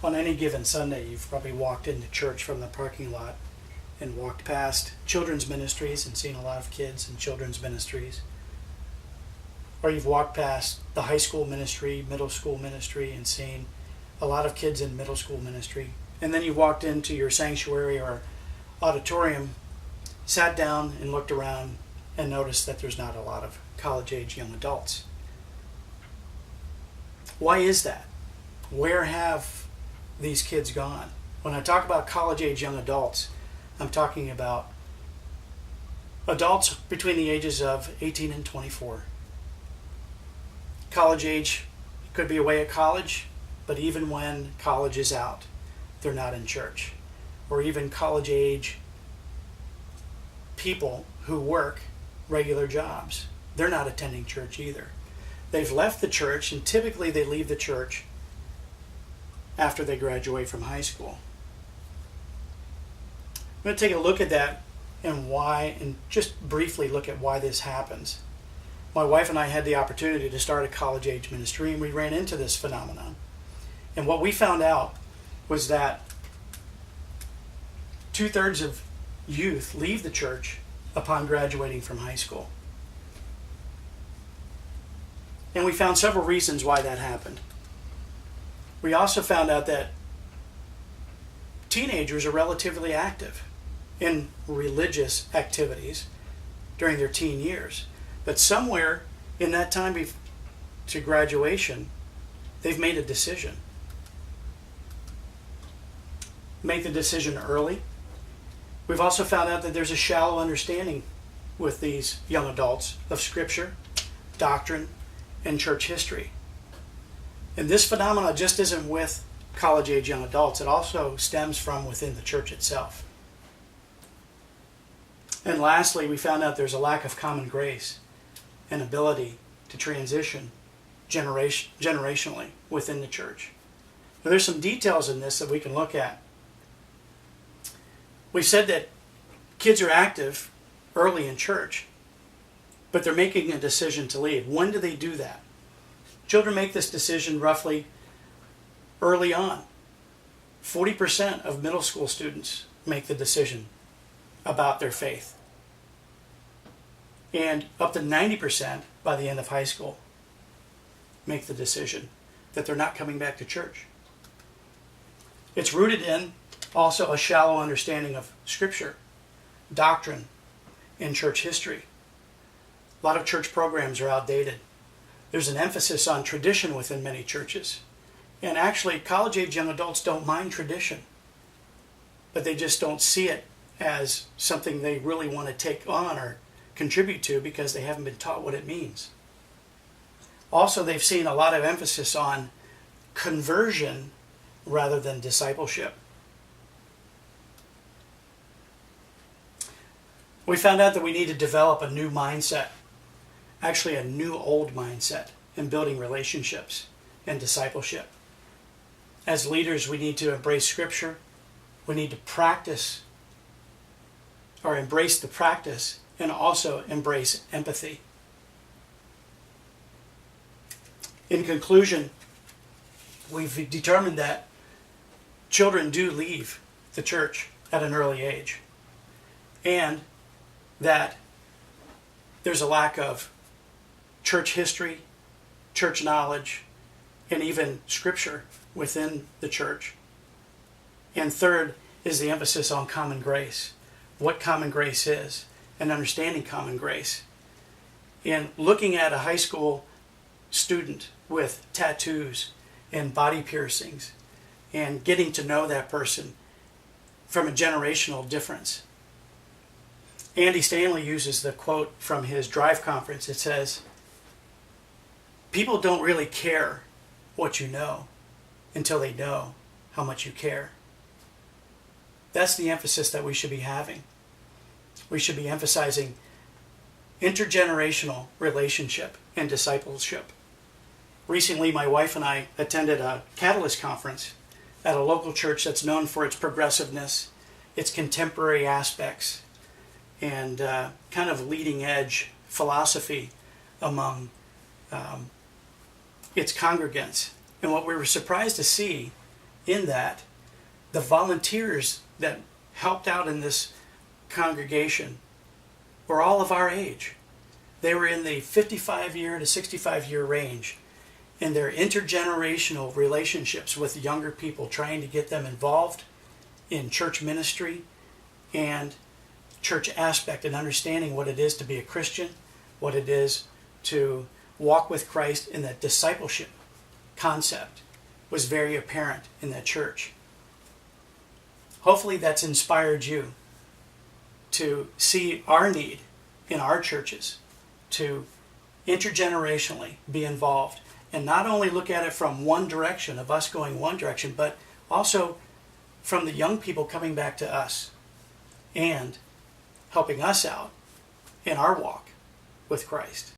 On any given Sunday, you've probably walked into church from the parking lot and walked past children's ministries and seen a lot of kids in children's ministries. Or you've walked past the high school ministry, middle school ministry, and seen a lot of kids in middle school ministry. And then you walked into your sanctuary or auditorium, sat down and looked around and noticed that there's not a lot of college-age young adults. Why is that? Where have these kids gone? When I talk about college-age young adults, I'm talking about adults between the ages of 18 and 24. College age could be away at college, but even when college is out, they're not in church. Or even college age people who work regular jobs, they're not attending church either. They've left the church, and typically they leave the church after they graduate from high school. I'm going to take a look at that and why, and just briefly look at why this happens. My wife and I had the opportunity to start a college-age ministry, and we ran into this phenomenon. And what we found out was that 2/3 of youth leave the church upon graduating from high school. And we found several reasons why that happened. We also found out that teenagers are relatively active in religious activities during their teen years. But somewhere in that time to graduation, they've made a decision. Make the decision early. We've also found out that there's a shallow understanding with these young adults of Scripture, doctrine, and church history. And this phenomenon just isn't with college-age young adults. It also stems from within the church itself. And lastly, we found out there's a lack of common grace and ability to transition generationally within the church. Now, there's some details in this that we can look at. We said that kids are active early in church, but they're making a decision to leave. When do they do that? Children make this decision roughly early on. 40% of middle school students make the decision about their faith. And up to 90% by the end of high school make the decision that they're not coming back to church. It's rooted in also a shallow understanding of Scripture, doctrine, and church history. A lot of church programs are outdated. There's an emphasis on tradition within many churches. And actually, college-age young adults don't mind tradition, but they just don't see it as something they really want to take on or contribute to because they haven't been taught what it means. Also, they've seen a lot of emphasis on conversion rather than discipleship. We found out that we need to develop a new mindset, actually a new old mindset in building relationships and discipleship. As leaders, we need to embrace Scripture. We need to practice or embrace the practice and also embrace empathy. In conclusion, we've determined that children do leave the church at an early age, and that there's a lack of church history, church knowledge, and even Scripture within the church. And third is the emphasis on common grace, what common grace is, and understanding common grace. And looking at a high school student with tattoos and body piercings and getting to know that person from a generational difference. Andy Stanley uses the quote from his Drive conference. It says, "People don't really care what you know until they know how much you care." That's the emphasis that we should be having. We should be emphasizing intergenerational relationship and discipleship. Recently, my wife and I attended a Catalyst conference at a local church that's known for its progressiveness, its contemporary aspects, and kind of leading edge philosophy among its congregants. And what we were surprised to see in that the volunteers that helped out in this congregation were all of our age. They were in the 55-year to 65-year range, and their intergenerational relationships with younger people, trying to get them involved in church ministry and church aspect, and understanding what it is to be a Christian, what it is to walk with Christ, in that discipleship concept was very apparent in that church. Hopefully that's inspired you to see our need in our churches to intergenerationally be involved, and not only look at it from one direction of us going one direction, but also from the young people coming back to us and helping us out in our walk with Christ.